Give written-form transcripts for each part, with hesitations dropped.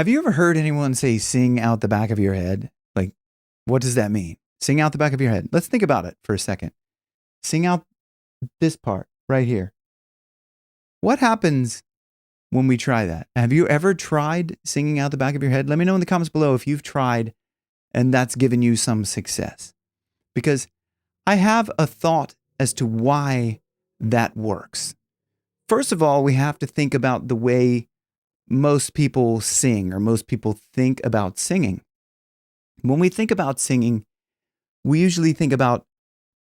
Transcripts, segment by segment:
Have you ever heard anyone say sing out the back of your head? Like, what does that mean? Sing out the back of your head. Let's think about it for a second. Sing out this part right here. What happens when we try that? Have you ever tried singing out the back of your head? Let me know in the comments below if you've tried and that's given you some success. Because I have a thought as to why that works. First of all, we have to think about the way most people sing or most people think about singing. When we think about singing, we usually think about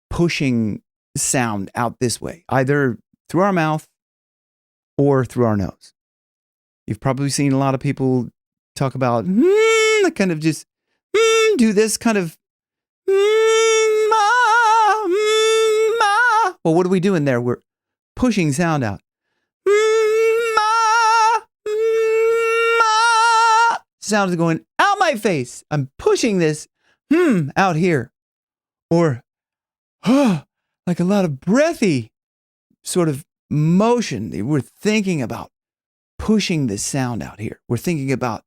pushing sound out this way, either through our mouth or through our nose. You've probably seen a lot of people talk about kind of just do this kind of well, what are we doing there? We're pushing sound out. Sound is going out my face. I'm pushing this out here. Or like a lot of breathy sort of motion. We're thinking about pushing this sound out here. We're thinking about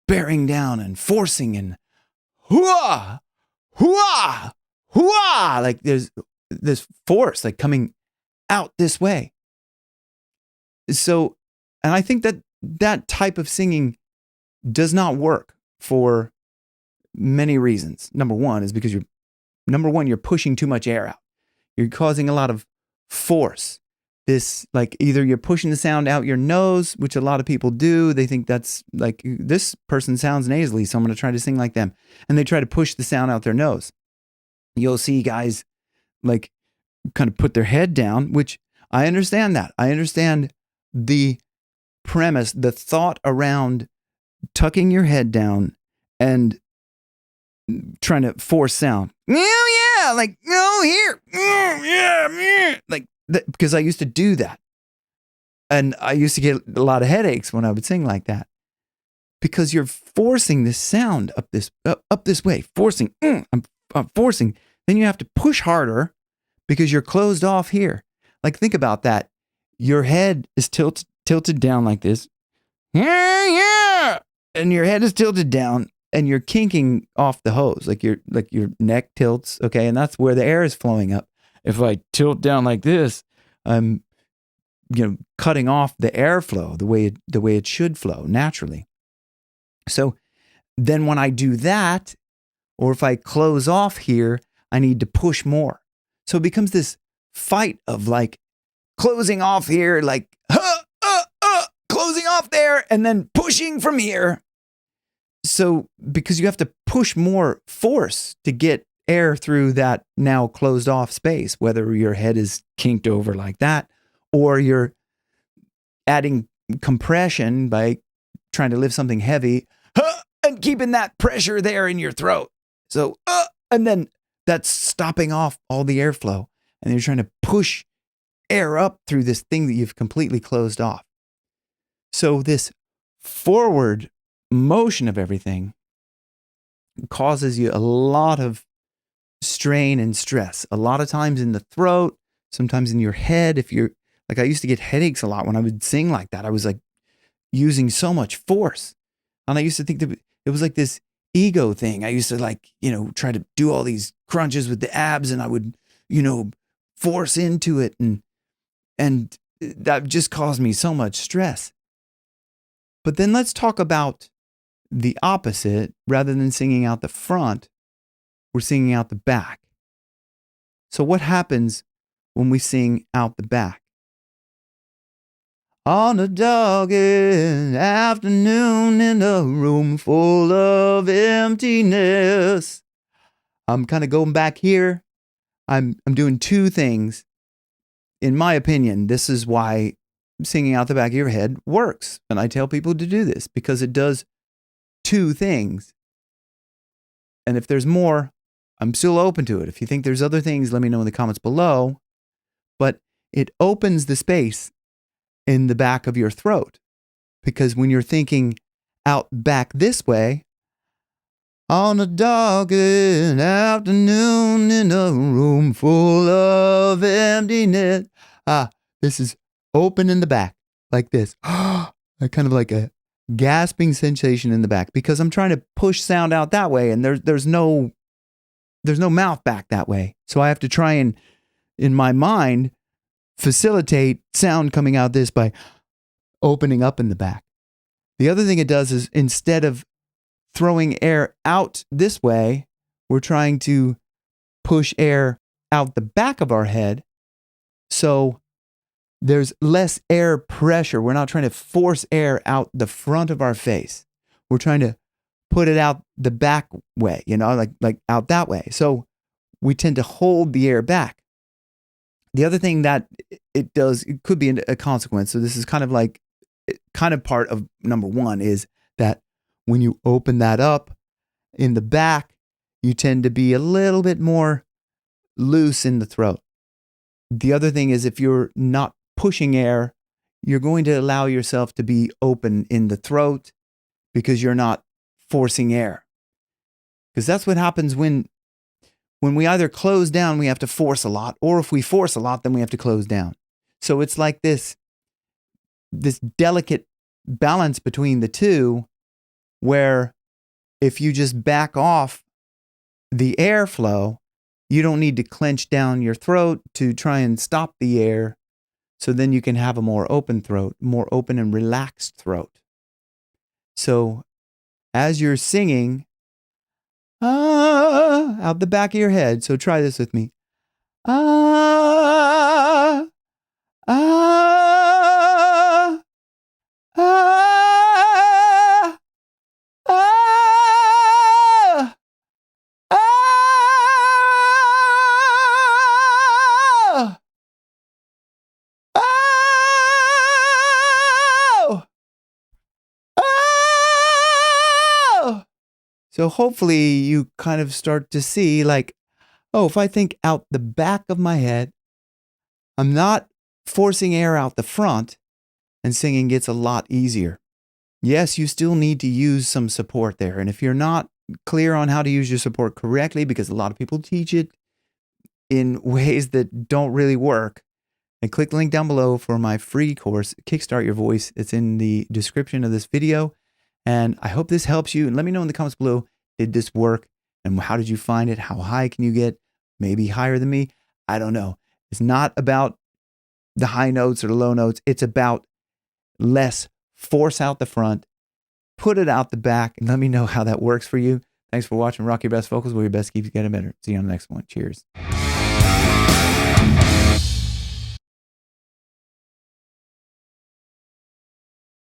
bearing down and forcing and hooah, hooah, hooah. Like there's this force like coming out this way. So, and I think that that type of singing does not work for many reasons. Number one is because you're pushing too much air out. You're causing a lot of force. This, like, either you're pushing the sound out your nose, which a lot of people do. They think that's like, this person sounds nasally, so I'm going to try to sing like them. And they try to push the sound out their nose. You'll see guys like kind of put their head down, which I understand that. I understand the premise, the thought around tucking your head down and trying to force sound. Oh yeah, like oh here, yeah, like that, because I used to do that, and I used to get a lot of headaches when I would sing like that, because you're forcing this sound up this way, forcing. I'm forcing. Then you have to push harder because you're closed off here. Like think about that. Your head is tilted down like this. Yeah. And your head is tilted down and you're kinking off the hose. Like your neck tilts, okay? And that's where the air is flowing up. If I tilt down like this, I'm cutting off the airflow the way it should flow naturally. So then when I do that, or if I close off here, I need to push more. So it becomes this fight of like closing off here, like closing off there and then pushing from here. So because you have to push more force to get air through that now closed off space, whether your head is kinked over like that or you're adding compression by trying to lift something heavy and keeping that pressure there in your throat. So, and then that's stopping off all the airflow. And you're trying to push air up through this thing that you've completely closed off. So this forward motion of everything causes you a lot of strain and stress. A lot of times in the throat, sometimes in your head. If you're like, I used to get headaches a lot when I would sing like that. I was like using so much force. And I used to think that it was like this ego thing. I used to like, try to do all these crunches with the abs and I would, force into it. And that just caused me so much stress. But then let's talk about the opposite. Rather than singing out the front, we're singing out the back. So what happens when we sing out the back? On a dark afternoon in a room full of emptiness. I'm kind of going back here. I'm doing two things. In my opinion, this is why singing out the back of your head works. And I tell people to do this because it does two things. And if there's more, I'm still open to it. If you think there's other things, let me know in the comments below. But it opens the space in the back of your throat. Because when you're thinking out back this way, on a dark afternoon in a room full of emptiness. This is open in the back, like this. Kind of like a gasping sensation in the back because I'm trying to push sound out that way, and there's no mouth back that way. So I have to try and, in my mind, facilitate sound coming out this by opening up in the back. The other thing it does is, instead of throwing air out this way, we're trying to push air out the back of our head. So there's less air pressure. We're not trying to force air out the front of our face. We're trying to put it out the back way, like out that way. So we tend to hold the air back. The other thing that it does, it could be a consequence. So this is kind of part of number one, is that when you open that up in the back, you tend to be a little bit more loose in the throat. The other thing is, if you're not pushing air, you're going to allow yourself to be open in the throat because you're not forcing air. Because that's what happens when we either close down, we have to force a lot, or if we force a lot, then we have to close down. So it's like this delicate balance between the two, where if you just back off the airflow, you don't need to clench down your throat to try and stop the air. So then you can have a more open throat, more open and relaxed throat. So as you're singing, out the back of your head. So try this with me. Ah, ah, ah, ah, ah, oh, oh. So hopefully you kind of start to see, like, oh, if I think out the back of my head, I'm not forcing air out the front, and singing gets a lot easier. Yes, you still need to use some support there. And if you're not clear on how to use your support correctly, because a lot of people teach it in ways that don't really work, and click the link down below for my free course, Kickstart Your Voice. It's in the description of this video. And I hope this helps you. And let me know in the comments below, did this work? And how did you find it? How high can you get? Maybe higher than me? I don't know. It's not about the high notes or the low notes. It's about less force out the front, put it out the back, and let me know how that works for you. Thanks for watching Rock Your Best Vocals, where your best keeps getting better. See you on the next one. Cheers.